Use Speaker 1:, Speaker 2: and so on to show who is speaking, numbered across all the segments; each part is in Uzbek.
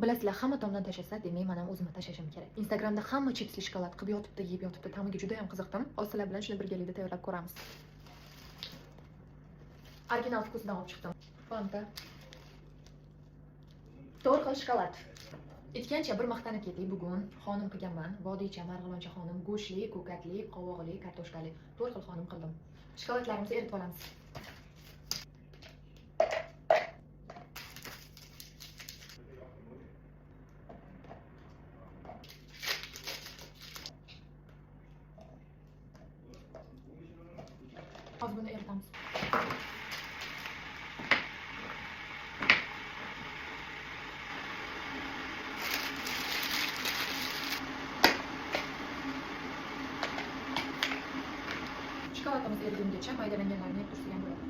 Speaker 1: Bilasizlar, hamma tomdan tashlasa, demak, men ham o'zimni tashlashim kerak. Instagramda hamma chipsli shokolad qilib yotibdi, yeb yotibdi. Ta'miga juda ham qiziqdim. Hozir sizlar bilan shuni birgalikda tayyorlab ko'ramiz. Original vkusidan olib chiqdim. Fanta. 4 xil shokolad. Aytgancha bir maqtanib ketdik bugun. Xonim qilganman. Vodiycha, marg'iloncha xonim, go'shtli, ko'katli, qovoqli, kartoshkali 4 xil xonim qildim. Shokoladlarimizni eritib olamiz. Hozir buni eritamiz. Shokoladimiz erigungacha maydalanganlarini yeb tursigan bo'ladi.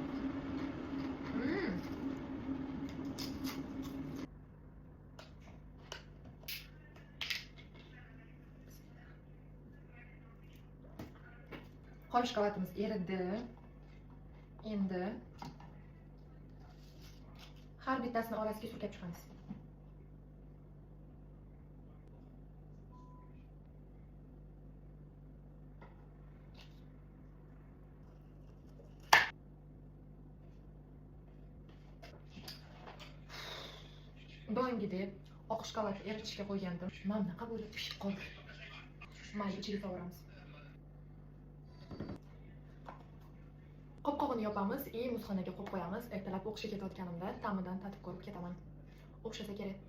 Speaker 1: Qolgan shokoladimiz eridi. Endi har bittasini orasiga surkab chiqamiz. Doimgidek oq shokoladni eritishga qo'ygandim. Mana bunaqa bo'lib pishib qoldi. Mayda ichiga sovuramiz. Qopqog'ini yopamiz, muzxonaga qo'yib qo'yamiz. Ertalab o'qishga ketayotganimda ta'midan tatib ko'rib ketaman. O'xshasa kerak.